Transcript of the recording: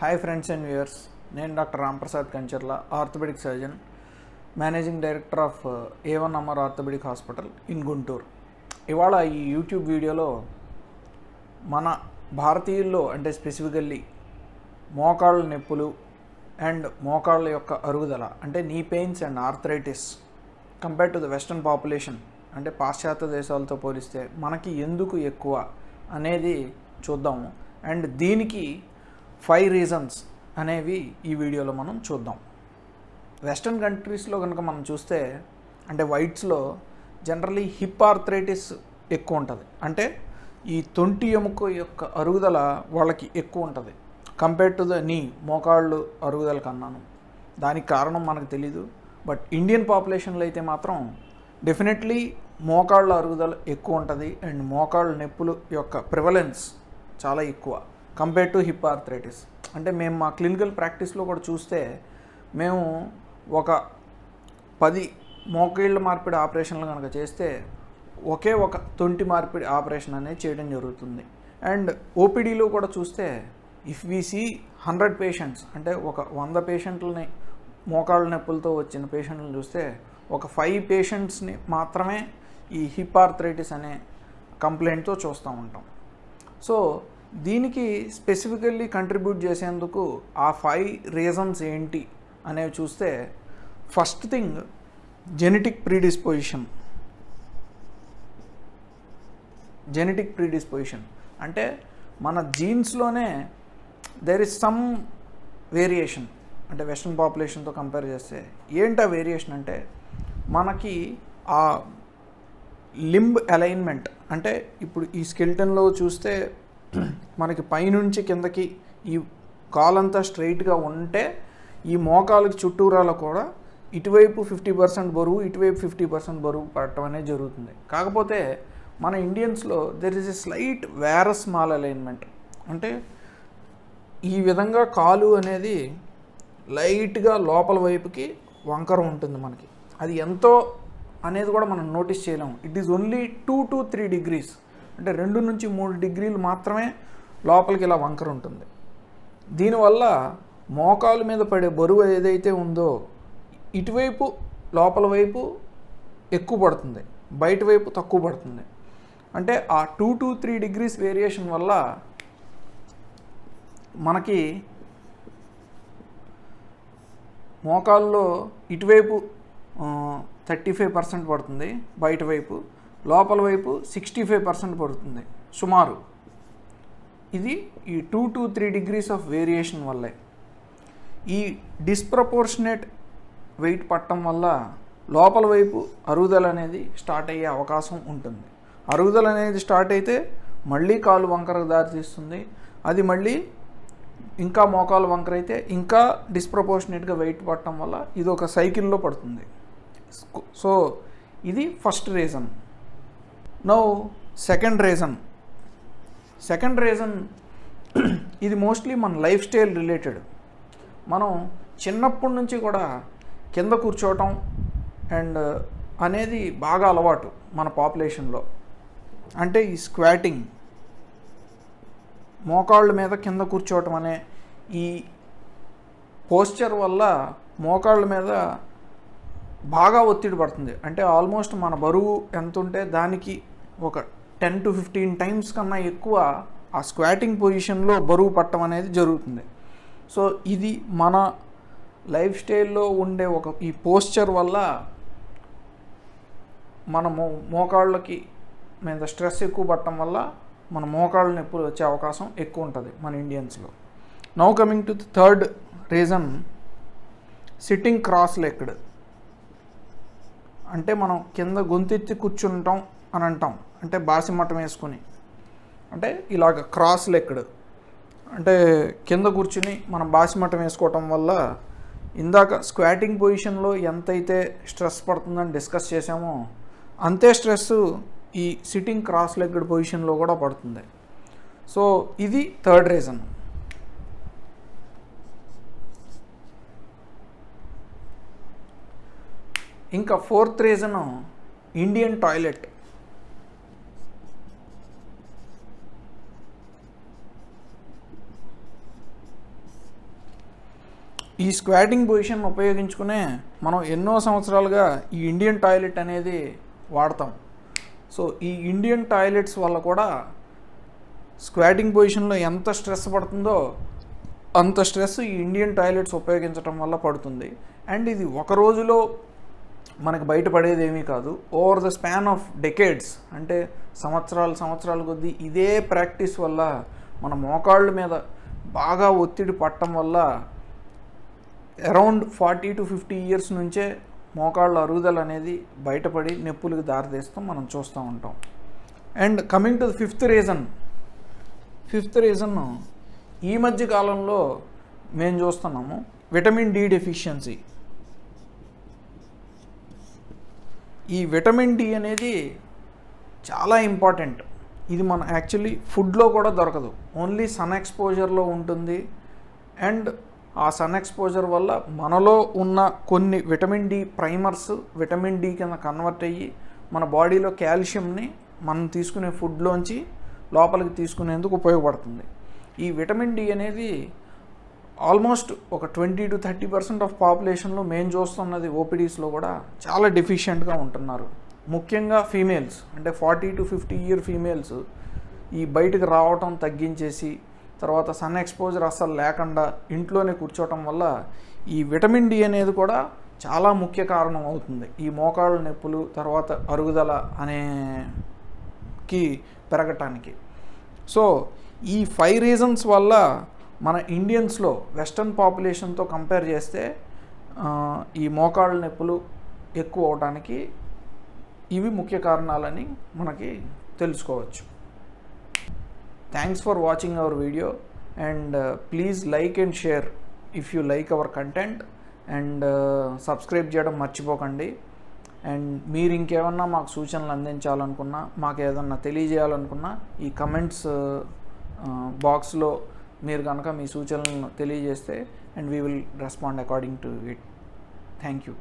Hi friends and viewers, నేను doctor Ramprasad Kancharla orthopaedic surgeon, managing director of A1 Amar orthopaedic hospital in Guntur. ఇవాళ ఈ YouTube వీడియోలో మన భారతీయుల్లో అంటే స్పెసిఫికల్లీ మోకాళ్ళ నొప్పులు అండ్ మోకాళ్ళ యొక్క అరుగుదల అంటే నీ pains and arthritis compare to the western population అంటే పాశ్చాత్య దేశాలతో పోలిస్తే మనకి ఎందుకు ఎక్కువ అనేది చూద్దాము. అండ్ దీనికి 5 రీజన్స్ అనేవి ఈ వీడియోలో మనం చూద్దాం. వెస్టర్న్ కంట్రీస్లో కనుక మనం చూస్తే అంటే వైట్స్లో జనరలీ హిప్ ఆర్థరైటిస్ ఎక్కువ ఉంటుంది. అంటే ఈ తొంటి ఎముక యొక్క అరుగుదల వాళ్ళకి ఎక్కువ ఉంటుంది కంపేర్ టు ద నీ మోకాళ్ళు అరుగుదల కన్నాను. దానికి కారణం మనకు తెలీదు. బట్ ఇండియన్ పాపులేషన్లో అయితే మాత్రం డెఫినెట్లీ మోకాళ్ళ అరుగుదల ఎక్కువ ఉంటుంది అండ్ మోకాళ్ళ నొప్పులు యొక్క ప్రివలెన్స్ చాలా ఎక్కువ కంపేర్ టు హిప్ ఆర్థరైటిస్. అంటే మేము మా క్లినికల్ ప్రాక్టీస్లో కూడా చూస్తే మేము ఒక 10 మోకాళ్ళ మార్పిడి ఆపరేషన్లు కనుక చేస్తే ఒకే ఒక తొంటి మార్పిడి ఆపరేషన్ అనేది చేయడం జరుగుతుంది. అండ్ ఓపీడీలో కూడా చూస్తే ఇఫ్ వీ సీ 100 పేషెంట్స్ అంటే ఒక 100 పేషెంట్లని మోకాళ్ళ నొప్పులతో వచ్చిన పేషెంట్లను చూస్తే ఒక 5 పేషెంట్స్ని మాత్రమే ఈ హిప్ ఆర్థరైటిస్ అనే కంప్లైంట్తో చూస్తూ ఉంటాం. సో దీనికి స్పెసిఫికల్లీ కంట్రిబ్యూట్ చేసేందుకు ఆ 5 రీజన్స్ ఏంటి అనేవి చూస్తే ఫస్ట్ థింగ్ జెనెటిక్ ప్రీడిస్పోజిషన్ అంటే మన జీన్స్లోనే దేర్ ఇస్ సమ్ వేరియేషన్. అంటే వెస్ట్రన్ పాపులేషన్తో కంపేర్ చేస్తే ఏంటి ఆ వేరియేషన్ అంటే మనకి ఆ లింబ్ అలైన్మెంట్ అంటే ఇప్పుడు ఈ స్కెల్టన్లో చూస్తే మనకి పైనుంచి కిందకి ఈ కాలంతా స్ట్రైట్గా ఉంటే ఈ మోకాలకి చుట్టూరాలో కూడా ఇటువైపు 50% బరువు ఇటువైపు 50% బరువు పడటం అనేది జరుగుతుంది. కాకపోతే మన ఇండియన్స్లో there is a slight varus malalignment. అంటే ఈ విధంగా కాలు అనేది లైట్గా లోపల వైపుకి వంకర ఉంటుంది మనకి. అది ఎంతో అనేది కూడా మనం నోటీస్ చేయలేము. It is only 2 to 3 degrees అంటే 2 నుంచి 3 డిగ్రీలు మాత్రమే లోపలికి ఇలా వంకర ఉంటుంది. దీనివల్ల మోకాలు మీద పడే బరువు ఏదైతే ఉందో ఇటువైపు లోపల వైపు ఎక్కువ పడుతుంది, బయట వైపు తక్కువ పడుతుంది. అంటే ఆ 2 to 3 degrees వేరియేషన్ వల్ల మనకి మోకాల్లో ఇటువైపు 35% పడుతుంది, బయట వైపు లోపల వైపు 65% పడుతుంది సుమారు. ఇది ఈ 2 to 3 degrees ఆఫ్ వేరియేషన్ వల్లే. ఈ డిస్ప్రపోర్షనేట్ వెయిట్ పట్టడం వల్ల లోపల వైపు అరుగుదల అనేది స్టార్ట్ అయ్యే అవకాశం ఉంటుంది. అరుగుదల అనేది స్టార్ట్ అయితే మళ్ళీ కాలు వంకరకు దారితీస్తుంది. అది మళ్ళీ ఇంకా మోకాలు వంకర అయితే ఇంకా డిస్ప్రపోర్షనేట్గా వెయిట్ పట్టడం వల్ల ఇది ఒక సైకిల్లో పడుతుంది. సో ఇది first reason. Now second reason ఇది మోస్ట్లీ మన లైఫ్ స్టైల్ రిలేటెడ్. మనం చిన్నప్పటి నుంచి కూడా కింద కూర్చోవటం అండ్ అనేది బాగా అలవాటు మన పాపులేషన్లో. అంటే ఈ స్క్వాటింగ్ మోకాళ్ళ మీద కింద కూర్చోవటం అనే ఈ పోస్చర్ వల్ల మోకాళ్ళ మీద బాగా ఒత్తిడి పడుతుంది. అంటే ఆల్మోస్ట్ మన బరువు ఎంత ఉంటే దానికి ఒక 10 to 15 times కన్నా ఎక్కువ ఆ స్క్వాటింగ్ పొజిషన్లో బరువు పట్టడం అనేది జరుగుతుంది. సో ఇది మన లైఫ్ స్టైల్లో ఉండే ఒక ఈ పోస్చర్ వల్ల మనము మోకాళ్ళకి మీద స్ట్రెస్ ఎక్కువ పట్టడం వల్ల మన మోకాళ్ళ నొప్పులు వచ్చే అవకాశం ఎక్కువ ఉంటుంది మన ఇండియన్స్లో. Now coming to the third reason, sitting cross legged. అంటే మనం కింద గొంతెత్తి కూర్చుంటాం అని అంటాం. అంటే బాసిమట్టం వేసుకొని అంటే ఇలాగ క్రాస్ లెగ్డ్ అంటే కింద కూర్చుని మనం బాసిమట్టం వేసుకోవటం వల్ల ఇందాక స్క్వాటింగ్ పొజిషన్లో ఎంతైతే స్ట్రెస్ పడుతుందని డిస్కస్ చేసామో అంతే స్ట్రెస్ ఈ సిట్టింగ్ క్రాస్ లెగ్డ్ పొజిషన్లో కూడా పడుతుంది. సో ఇది థర్డ్ రీజన్. ఇంకా ఫోర్త్ రీజను ఇండియన్ టాయిలెట్. ఈ స్క్వాటింగ్ పొజిషన్ ఉపయోగించుకునే మనం ఎన్నో సంవత్సరాలుగా ఈ ఇండియన్ టాయిలెట్ అనేది వాడతాం. సో ఈ ఇండియన్ టాయిలెట్స్ వల్ల కూడా స్క్వాటింగ్ పొజిషన్లో ఎంత స్ట్రెస్ పడుతుందో అంత స్ట్రెస్ ఈ ఇండియన్ టాయిలెట్స్ ఉపయోగించడం వల్ల పడుతుంది. అండ్ ఇది ఒక రోజులో మనకు బయటపడేది ఏమీ కాదు. Over the span of decades, అంటే సంవత్సరాల కొద్దీ ఇదే ప్రాక్టీస్ వల్ల మన మోకాళ్ళ మీద బాగా ఒత్తిడి పట్టడం వల్ల అరౌండ్ 40 to 50 ఇయర్స్ నుంచే మోకాళ్ళ అరుగుదల అనేది బయటపడి నొప్పులకు దారితీస్తాం మనం చూస్తూ ఉంటాం. And coming to the fifth reason ఈ మధ్య కాలంలో మేము చూస్తున్నాము విటమిన్ డి డెఫిషియన్సీ. ఈ విటమిన్ డి అనేది చాలా ఇంపార్టెంట్. ఇది మన యాక్చువల్లీ ఫుడ్లో కూడా దొరకదు, ఓన్లీ సన్ ఎక్స్పోజర్లో ఉంటుంది. అండ్ ఆ సన్ ఎక్స్పోజర్ వల్ల మనలో ఉన్న కొన్ని vitamin D primers vitamin D కింద కన్వర్ట్ అయ్యి మన బాడీలో కాల్షియంని మనం తీసుకునే ఫుడ్లోంచి లోపలికి తీసుకునేందుకు ఉపయోగపడుతుంది. ఈ విటమిన్ డి అనేది ఆల్మోస్ట్ ఒక 20 to 30% ఆఫ్ పాపులేషన్లో మేము చూస్తున్నది ఓపీడీస్లో కూడా చాలా డెఫిషియెంట్గా ఉంటున్నారు. ముఖ్యంగా ఫీమేల్స్, అంటే 40 to 50 ఇయర్ ఫీమేల్స్ ఈ బయటకు రావటం తగ్గించేసి తర్వాత సన్ ఎక్స్పోజర్ అస్సలు లేకుండా ఇంట్లోనే కూర్చోవటం వల్ల ఈ విటమిన్ డి అనేది కూడా చాలా ముఖ్య కారణం అవుతుంది ఈ మోకాళ్ళ నొప్పులు తర్వాత అరుగుదల అనేకి పెరగటానికి. సో ఈ 5 రీజన్స్ వల్ల మన ఇండియన్స్లో వెస్టర్న్ పాపులేషన్తో కంపేర్ చేస్తే ఈ మోకాళ్ళ నొప్పులు ఎక్కువ అవడానికి ఇవి ముఖ్య కారణాలని మనకి తెలుసుకోవచ్చు. Thanks for watching our video and please like and share if you like our content and subscribe చేయడం మర్చిపోకండి. అండ్ మీరు ఇంకేమన్నా మాకు సూచనలు అందించాలనుకున్నా మాకు ఏదన్నా తెలియజేయాలనుకున్నా ఈ కమెంట్స్ బాక్స్లో మీరు కనుక మీ సూచనలను తెలియజేస్తే and we will respond according to it. Thank you.